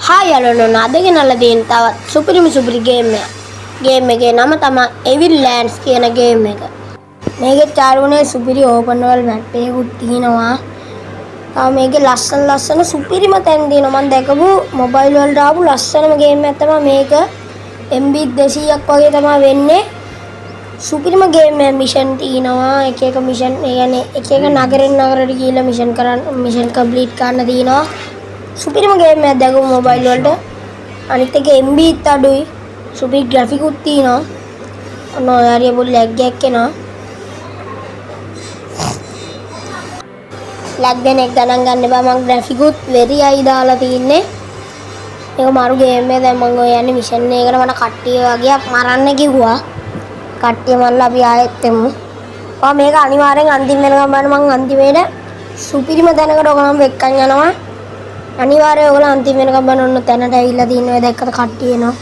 Hi යාළුවනේ අද ගෙනල්ලා තියෙන තවත් සුපිරි ගේම් එකක්. ගේම් එකේ නම තමයි එවිල් ලෑන්ඩ්ස් කියන ගේම් එක. මේකේ යාළුවනේ සුපිරි ඕපන් වර්ල්ඩ් මැප් එකකුත් තියෙනවා. තව මේකේ ලස්සන සුපිරිම තැන් තියෙනවා. මම දැකපු මොබයිල් වලට ආපු ලස්සනම ගේම් එකක් තමයි මේක. MB 200ක් වගේ තමයි වෙන්නේ. සුපිරිම ගේම් එක මිෂන් තියෙනවා. එක මිෂන් يعني එක නගරෙන් නගරයට ගිහිල්ලා මිෂන් කම්ප්ලීට් කරන්න තියෙනවා. සුපිරිම ගේම් එකක් දැකපු මොබයිල් වලට. අනිත් එක MB ත් අඩුයි. සුපිරි ග්‍රැෆික් උත් තියෙනවා. ඔන්න ඔය හරිය පොඩි ලැග් එකක් එනවා. ලැග් දෙන එක ගණන් ගන්න එපා. මම ග්‍රැෆික් උත් very high දාලා තින්නේ. ඒක මාරු ගේම් එක. දැන් මම ඔය යන්නේ මිෂන් එකකට. මට කට්ටිය වගේක් මරන්න කිව්වා. කට්ටිය මල්ලා අපි ආයෙත් එමු. මේක අනිවාර්යෙන් අන්තිම වෙනකම් බලන්න. මම අන්තිමේට සුපිරිම තැනකට ඔයගොල්ලෝ වෙක්කන් යනවා. අනිවාර්යයෙන් ඔයගොල්ලෝ අන්තිම වෙනකම් බලන්න. ඔන්න තැනට ඇවිල්ලා තියෙනවා. දැක්කද කට්ටිය එනවා.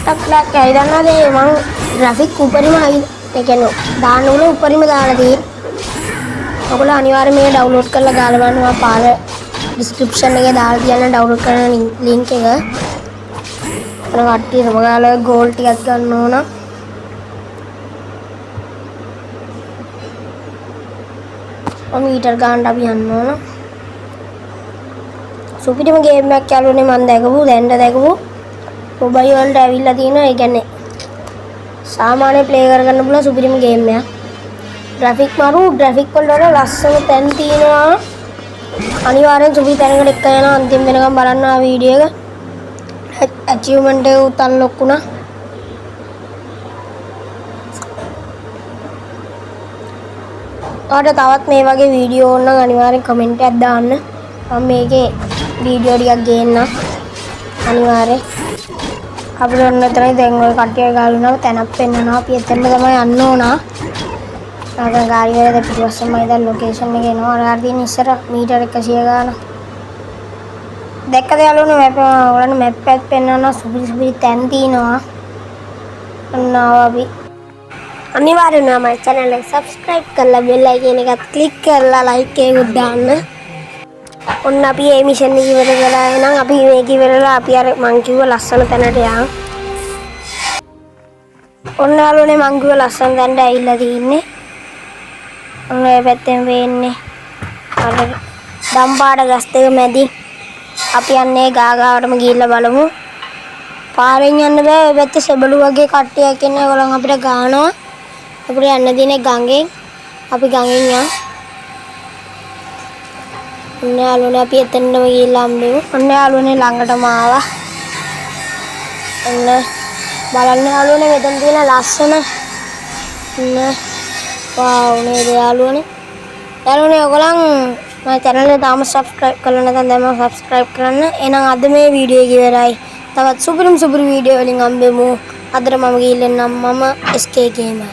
ටක්ලක් ඇයි දන්නවද මම ග්‍රැෆික් උපරිම ඒ කියන්නේ දාන්න උන උපරිම දාලා තියෙන්නේ. ඔයගොල්ලෝ අනිවාර්යයෙන් මේක ඩවුන්ලෝඩ් කරලා ගාලා බලන්න. මම පාර ඩිස්ක්‍රිප්ෂන් එකේ දාලා තියන්න ඩවුන්ලෝඩ් කරන ලින්ක් එක. අර කට්ටිය සමගාලා ගෝල් ටිකක් ගන්න ඕන. මීටර් ගන්න අපි යන්න ඕන. සුපිරිම ගේම් එකක් යාළුවනේ මම දැකපු මොබයිල් වලට ඇවිල්ලා තියෙනවා. ඒ කියන්නේ සාමාන්‍ය ප්ලේ කරගන්න පුළුවන් සුපිරිම ගේම් එකක්. ග්‍රැෆික් ග්‍රැෆික් වලට වඩා ලස්සන තැන් තියෙනවා. අනිවාර්යෙන් සුපිරි තැනකට එක්ක යනවා. අන්තිම වෙනකම් බලන්න ආ වීඩියෝ එක. අචීව්මන්ට් එක උත් අන්ලොක් වුණා. ඔයාලට තවත් මේ වගේ වීඩියෝ ඕන නම් අනිවාර්යෙන් කමෙන්ට් එකක් දාන්න. මම මේකේ වීඩියෝ ටිකක් ගේන්නම්. අනිවාර්යෙන් අපිට ඔන්න එතනයි දැන් ඔය කට්ටිය ගාලුණාම තැනක් පෙන්නනවා. අපි එතනම තමයි යන්න ඕන. නැත්නම් ගාඩි වල පිටිපස්සෙන්ම ඉඳන් ලොකේෂන් එක එනවා. අර තියෙන ඉස්සර මීටර 100 ගාන. දැක්කද යාළුවනේ මැප් ඔයාලට මැප් එකක් පෙන්නනවා. සුපිරි තැන් තියෙනවා. ඔන්න අපි අනිවාර්යෙන්ම මගේ channel එක subscribe කරලා bell icon එකත් click කරලා like එකක් දාන්න. ඔන්න අපි මේ මිෂන් එක ඉවර කරලා එහෙනම් අපි මේක ඉවරලා අපි අර මං කිව්ව ලස්සන තැනට යන්. ඔන්න යාළුවනේ මං කිව්ව ලස්සන තැනට ඇවිල්ලා තින්නේ. ඔන්න ඔය පැත්තෙන් වෙන්නේ අර දම්පාඩ ගස් දෙක මැදි අපි යන්නේ ගාගාවටම ගිහිල්ලා බලමු. පාරෙන් යන්න බෑ. ඔය පැත්තේ සෙබළු වගේ කට්ටියක් ඉන්නේ. ඒගොල්ලන් අපිට ගානවා. අපිට යන්න දිනේ ගඟෙන්. අපි ගඟෙන් යන්. ඔන්න යාළුවනේ අපි එතනම ගිහිල්ලා හම්බෙමු. ඔන්න යාළුවනේ ළඟටම ආවා. ඔන්න බලන්න යාළුවනේ මෙතන තියෙන ලස්සන ඔන්න වව් නේද යාළුවනේ. යාළුවනේ ඔයගොල්ලන් මගේ channel එක තාම subscribe කරලා නැත්නම් දැන්ම subscribe කරන්න. එහෙනම් අද මේ වීඩියෝ එක ඉවරයි. තවත් සුපිරි වීඩියෝ වලින් හම්බෙමු. අදට මම ගිහින් එන්නම්. මම SK Gamer.